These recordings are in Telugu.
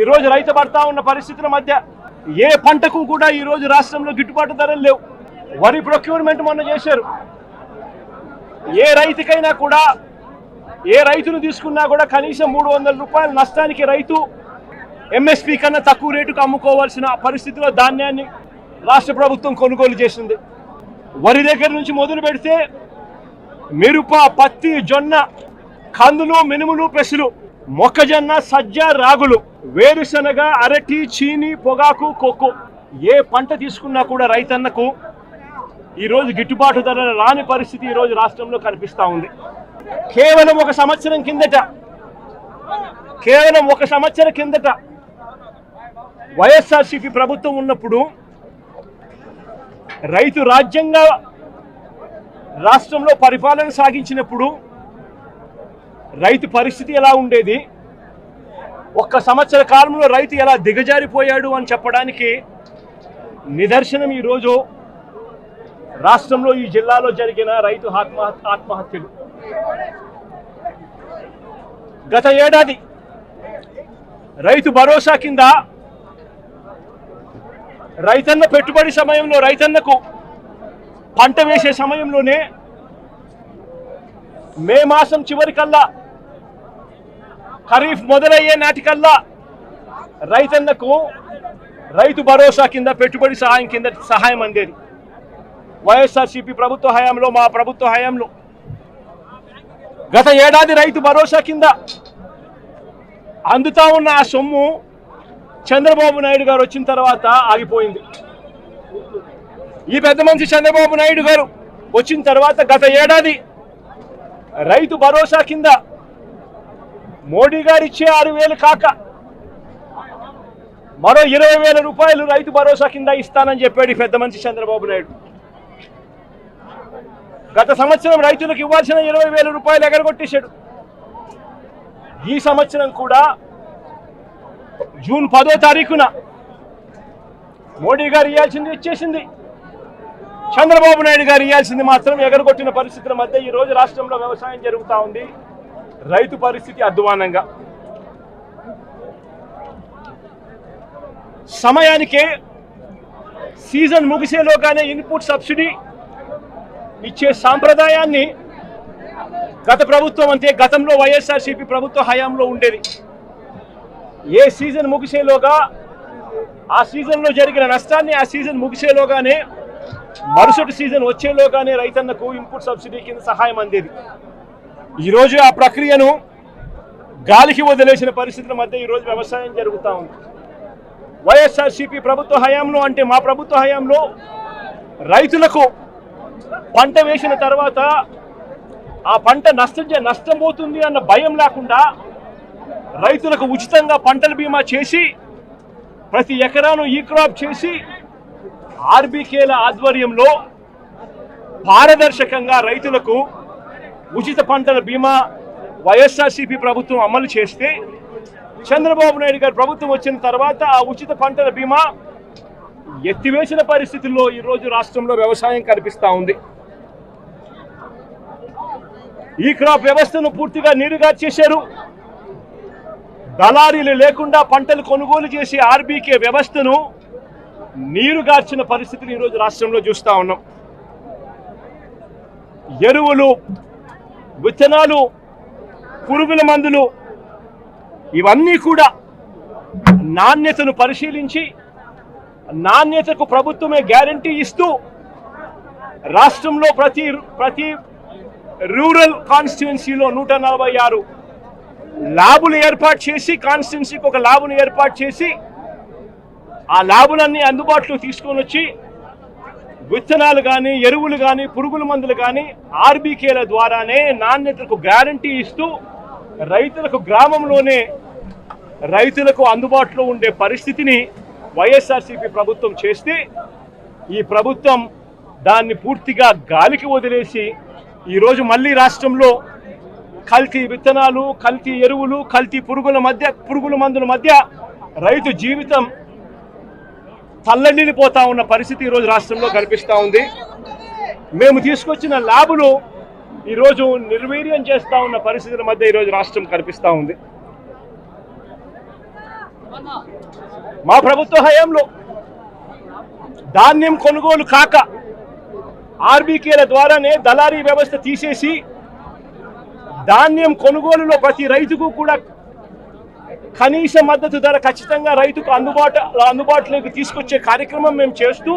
ఈరోజు రైతు పడతా ఉన్న పరిస్థితుల మధ్య ఏ పంటకు కూడా ఈరోజు రాష్ట్రంలో గిట్టుబాటు ధరలు లేవు. వరి ప్రొక్యూర్మెంట్ మొన్న చేశారు. ఏ రైతుకైనా కూడా ఏ రైతును తీసుకున్నా కూడా కనీసం 300 రూపాయల నష్టానికి రైతు ఎంఎస్పీ కన్నా తక్కువ రేటుకు అమ్ముకోవాల్సిన పరిస్థితిలో ధాన్యాన్ని రాష్ట్ర ప్రభుత్వం కొనుగోలు చేసింది. వరి దగ్గర నుంచి మొదలు పెడితే మిరప, పత్తి, జొన్న, కందులు, మినుములు, పెసలు, మొక్కజొన్న, సజ్జ, రాగులు, వేరుశనగ, అరటి, చీని, పొగాకు, కోకో ఏ పంట తీసుకున్నా కూడా రైతన్నకు ఈరోజు గిట్టుబాటు ధర రాని పరిస్థితి ఈరోజు రాష్ట్రంలో కనిపిస్తూ ఉంది. కేవలం ఒక సంవత్సరం కిందట వైఎస్ఆర్సీపీ ప్రభుత్వం ఉన్నప్పుడు రైతు రాజ్యంగా రాష్ట్రంలో పరిపాలన సాగించినప్పుడు రైతు పరిస్థితి ఎలా ఉండేది, ఒక్క సంవత్సర కాలంలో రైతు ఎలా దిగజారిపోయాడు అని చెప్పడానికి నిదర్శనం ఈరోజు రాష్ట్రంలో ఈ జిల్లాలో జరిగిన రైతు ఆత్మహత్యలు. గత ఏడాది రైతు భరోసా కింద రైతన్న పెట్టుబడి సమయంలో రైతన్నకు పంట వేసే సమయంలోనే మే మాసం చివరికల్లా ఖరీఫ్ మొదలయ్యే నాటికల్లా రైతన్నకు రైతు భరోసా కింద పెట్టుబడి సహాయం కింద సహాయం అందేది. వైఎస్ఆర్సీపీ ప్రభుత్వ హయాంలో, మా ప్రభుత్వ హయాంలో గత ఏడాది రైతు భరోసా కింద అందుతా ఉన్న ఆ సొమ్ము చంద్రబాబు నాయుడు గారు వచ్చిన తర్వాత ఆగిపోయింది. ఈ పెద్ద మనిషి చంద్రబాబు నాయుడు గారు వచ్చిన తర్వాత గత ఏడాది రైతు భరోసా కింద మోడీ గారు ఇచ్చే 6,000 కాక మరో 20,000 రూపాయలు రైతు భరోసా కింద ఇస్తానని చెప్పాడు ఈ పెద్ద మనిషి చంద్రబాబు నాయుడు. గత సంవత్సరం రైతులకు ఇవ్వాల్సిన 20,000 రూపాయలు ఎగరగొట్టేశాడు. ఈ సంవత్సరం కూడా జూన్ 10వ తారీఖున మోడీ గారు ఇవ్వాల్సింది ఇచ్చేసింది, చంద్రబాబు నాయుడు గారు ఇవ్వాల్సింది మాత్రం ఎగరగొట్టిన పరిస్థితుల మధ్య ఈరోజు రాష్ట్రంలో వ్యవసాయం జరుగుతూ ఉంది. రైతు పరిస్థితి అధ్వానంగా. సమయానికే సీజన్ ముగిసేలోగానే ఇన్పుట్ సబ్సిడీ ఇచ్చే సాంప్రదాయాన్ని గత ప్రభుత్వం అంతే గతంలో వైఎస్ఆర్సీపీ ప్రభుత్వ హయాంలో ఉండేది. ఏ సీజన్ ముగిసేలోగా ఆ సీజన్లో జరిగిన నష్టాన్ని ఆ సీజన్ ముగిసేలోగానే మరుసటి సీజన్ వచ్చేలోగానే రైతన్నకు ఇన్పుట్ సబ్సిడీ కింద సహాయం అందేది. ఈరోజు ఆ ప్రక్రియను గాలికి వదిలేసిన పరిస్థితుల మధ్య ఈరోజు వ్యవసాయం జరుగుతూ ఉంది. వైఎస్ఆర్సీపీ ప్రభుత్వ హయాంలో అంటే మా ప్రభుత్వ హయాంలో రైతులకు పంట వేసిన తర్వాత ఆ పంట నష్టం పోతుంది అన్న భయం లేకుండా రైతులకు ఉచితంగా పంటల బీమా చేసి ప్రతి ఎకరాను ఈ క్రాప్ చేసి ఆర్బీకేల ఆధ్వర్యంలో పారదర్శకంగా రైతులకు ఉచిత పంటల బీమా వైఎస్ఆర్సీపీ ప్రభుత్వం అమలు చేస్తే చంద్రబాబు నాయుడు గారు ప్రభుత్వం వచ్చిన తర్వాత ఆ ఉచిత పంటల బీమా ఎత్తివేసిన పరిస్థితుల్లో ఈరోజు రాష్ట్రంలో వ్యవసాయం కనిపిస్తూ ఉంది. ఈ క్రాప్ వ్యవస్థను పూర్తిగా నీరుగార్చేశారు. దళారీలు లేకుండా పంటలు కొనుగోలు చేసి ఆర్బీకే వ్యవస్థను నీరుగార్చిన పరిస్థితిని ఈరోజు రాష్ట్రంలో చూస్తూ ఉన్నాం. ఎరువులు, విత్తనాలు, పురుగుల మందులు ఇవన్నీ కూడా నాణ్యతను పరిశీలించి నాణ్యతకు ప్రభుత్వమే గ్యారంటీ ఇస్తూ రాష్ట్రంలో ప్రతి రూరల్ కాన్స్టిట్యుయెన్సీలో 146 ల్యాబులు ఏర్పాటు చేసి కాన్స్టిట్యుయెన్సీకి ఒక ల్యాబ్ను ఏర్పాటు చేసి ఆ ల్యాబులన్నీ అందుబాటులో తీసుకొని వచ్చి విత్తనాలు కానీ, ఎరువులు కానీ, పురుగుల మందులు కానీ ఆర్బీకేల ద్వారానే నాణ్యతకు గ్యారంటీ ఇస్తూ రైతులకు గ్రామంలోనే రైతులకు అందుబాటులో ఉండే పరిస్థితిని వైఎస్ఆర్సీపీ ప్రభుత్వం చేస్తే ఈ ప్రభుత్వం దాన్ని పూర్తిగా గాలికి వదిలేసి ఈరోజు మళ్ళీ రాష్ట్రంలో కల్తీ విత్తనాలు, కల్తీ ఎరువులు, కల్తీ పురుగుల మందుల మధ్య రైతు జీవితం తల్లడిల్లిపోతా ఉన్న పరిస్థితి ఈరోజు రాష్ట్రంలో కనిపిస్తూ ఉంది. మేము తీసుకొచ్చిన ల్యాబులు ఈరోజు నిర్వీర్యం చేస్తూ ఉన్న పరిస్థితుల మధ్య ఈరోజు రాష్ట్రం కనిపిస్తూ ఉంది. మా ప్రభుత్వ హయాంలో ధాన్యం కొనుగోలు కాక ఆర్బీకేల ద్వారానే దళారీ వ్యవస్థ తీసేసి ధాన్యం కొనుగోలులో ప్రతి రైతుకు కూడా కనీస మద్దతు ధర ఖచ్చితంగా రైతుకు అందుబాటులోకి తీసుకొచ్చే కార్యక్రమం మేము చేస్తూ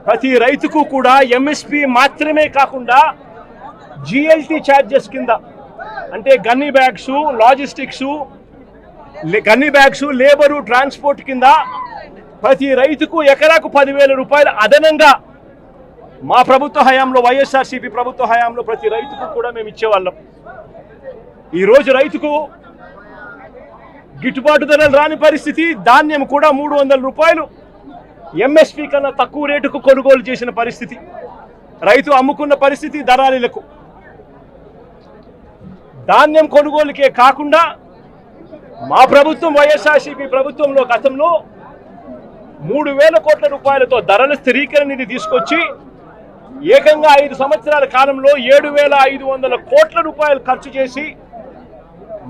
ప్రతి రైతుకు కూడా ఎంఎస్పి మాత్రమే కాకుండా జిఎల్టీ ఛార్జెస్ కింద అంటే gunny bags logistics gunny bags labour transport కింద ప్రతి రైతుకు ఎకరాకు 10,000 రూపాయలు అదనంగా మా ప్రభుత్వ హయాంలో వైఎస్ఆర్సీపీ ప్రభుత్వ హయాంలో ప్రతి రైతుకు కూడా మేము ఇచ్చేవాళ్ళం. ఈరోజు రైతుకు గిట్టుబాటు ధరలు రాని పరిస్థితి, ధాన్యం కూడా 300 రూపాయలు ఎంఎస్పీ కన్నా తక్కువ రేటుకు కొనుగోలు చేసిన పరిస్థితి, రైతు అమ్ముకున్న పరిస్థితి దళారీలకు. ధాన్యం కొనుగోలుకే కాకుండా మా ప్రభుత్వం వైఎస్ఆర్సీపీ ప్రభుత్వంలో గతంలో 3,000 కోట్ల రూపాయలతో ధరల స్థిరీకరణ నిధి తీసుకొచ్చి ఏకంగా 5 సంవత్సరాల కాలంలో 7,500 కోట్ల రూపాయలు ఖర్చు చేసి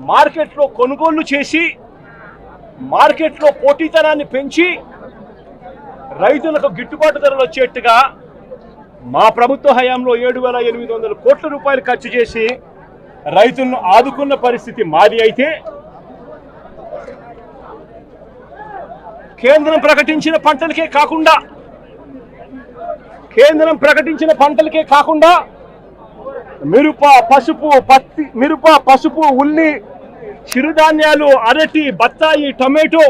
మార్కెట్లో కొనుగోళ్లు చేసి మార్కెట్లో పోటీతనాన్ని పెంచి రైతులకు గిట్టుబాటు ధరలు వచ్చేట్టుగా మా ప్రభుత్వ హయాంలో 7,800 కోట్ల రూపాయలు ఖర్చు చేసి రైతులను ఆదుకున్న పరిస్థితి మాది. అయితే కేంద్రం ప్రకటించిన పంటలకే కాకుండా మిరప, పసుపు, ఉల్లి, చిరుధాన్యాలు, అరటి, బత్తాయి, టొమాటో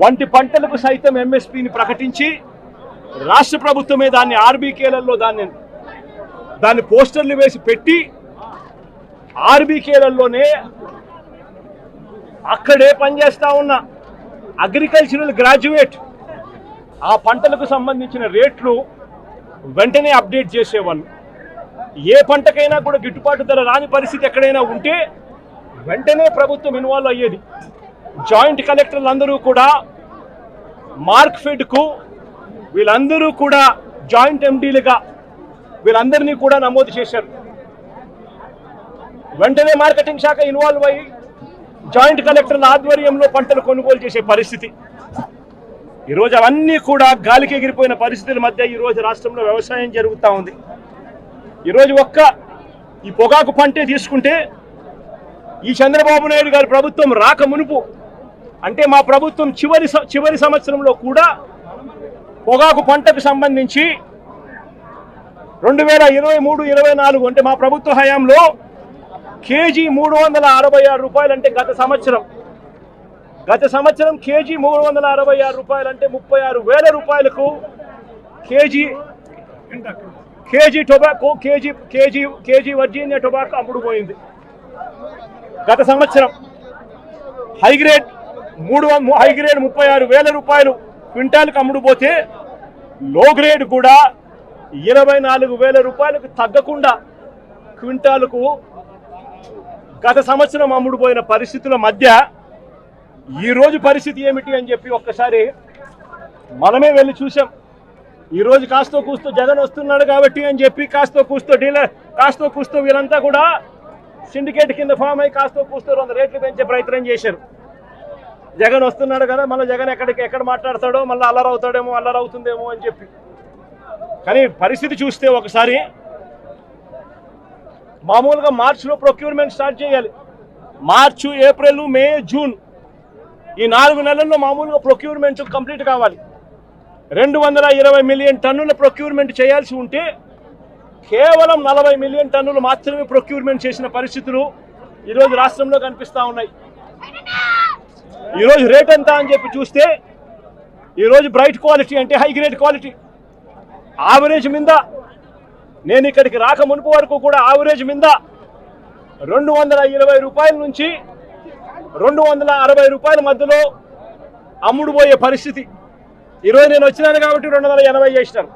వంటి పంటలకు సైతం ఎంఎస్పీని ప్రకటించి రాష్ట్ర ప్రభుత్వమే దాన్ని ఆర్బీకేలలో దాన్ని పోస్టర్లు వేసి పెట్టి ఆర్బీకేలలోనే అక్కడే పనిచేస్తా ఉన్న అగ్రికల్చరల్ గ్రాడ్యుయేట్ ఆ పంటలకు సంబంధించిన రేట్లు వెంటనే అప్డేట్ చేసేవాళ్ళు. ఏ పంటకైనా కూడా గిట్టుబాటు ధర రాని పరిస్థితి ఎక్కడైనా ఉంటే వెంటనే ప్రభుత్వం ఇన్వాల్వ్ అయ్యేది. జాయింట్ కలెక్టర్లు అందరూ కూడా మార్క్ఫెడ్కు వీళ్ళందరూ కూడా జాయింట్ ఎండీలుగా వీళ్ళందరినీ కూడా నమోదు చేశారు. వెంటనే మార్కెటింగ్ శాఖ ఇన్వాల్వ్ అయ్యి జాయింట్ కలెక్టర్ల ఆధ్వర్యంలో పంటలు కొనుగోలు చేసే పరిస్థితి. ఈరోజు అవన్నీ కూడా గాలికి ఎగిరిపోయిన పరిస్థితుల మధ్య ఈరోజు రాష్ట్రంలో వ్యవసాయం జరుగుతూ ఉంది. ఈరోజు ఈ పొగాకు పంటే తీసుకుంటే ఈ చంద్రబాబు నాయుడు గారి ప్రభుత్వం రాక మునుపు అంటే మా ప్రభుత్వం చివరి సంవత్సరంలో కూడా పొగాకు పంటకు సంబంధించి 2023-24 అంటే మా ప్రభుత్వ హయాంలో కేజీ 366 రూపాయలు అంటే గత సంవత్సరం కేజీ 366 రూపాయలు అంటే 36,000 రూపాయలకు KG tobacco KG Virginia tobacco అమ్ముడుపోయింది. గత సంవత్సరం హైగ్రేడ్ 36,000 రూపాయలు క్వింటాల్కి అమ్ముడుపోతే లో గ్రేడ్ కూడా 24,000 రూపాయలకు తగ్గకుండా క్వింటాలకు గత సంవత్సరం అమ్ముడుపోయిన పరిస్థితుల మధ్య ఈరోజు పరిస్థితి ఏమిటి అని చెప్పి ఒక్కసారి మనమే వెళ్ళి చూసాం. ఈరోజు కాస్తో కూస్తో జగన్ వస్తున్నాడు కాబట్టి అని చెప్పి కాస్తో కూస్తో వీళ్ళంతా కూడా సిండికేట్ కింద ఫామ్ అయ్యి కాస్తో కూస్తో 100 రేట్లు పెంచే ప్రయత్నం చేశారు. జగన్ వస్తున్నాడు కదా, మళ్ళీ జగన్ ఎక్కడ మాట్లాడతాడో మళ్ళీ అల్లరవుతుందేమో అని చెప్పి. కానీ పరిస్థితి చూస్తే ఒకసారి మామూలుగా మార్చిలో ప్రొక్యూర్మెంట్ స్టార్ట్ చేయాలి. మార్చి, ఏప్రిల్, మే, జూన్ ఈ 4 నెలల్లో మామూలుగా ప్రొక్యూర్మెంట్ కంప్లీట్ కావాలి. 220 మిలియన్ టన్నుల ప్రొక్యూర్మెంట్ చేయాల్సి ఉంటే కేవలం 40 మిలియన్ టన్నులు మాత్రమే ప్రొక్యూర్మెంట్ చేసిన పరిస్థితులు ఈరోజు రాష్ట్రంలో కనిపిస్తూ ఉన్నాయి. ఈరోజు రేట్ ఎంత అని చెప్పి చూస్తే ఈరోజు బ్రైట్ క్వాలిటీ అంటే హై గ్రేడ్ క్వాలిటీ ఆవరేజ్ మీద నేను ఇక్కడికి రాక మునుపు వరకు కూడా ఆవరేజ్ మీద 220 రూపాయల నుంచి 260 రూపాయల మధ్యలో అమ్ముడుపోయే పరిస్థితి. ఈరోజు నేను వచ్చినాను కాబట్టి 280 చేసినాను.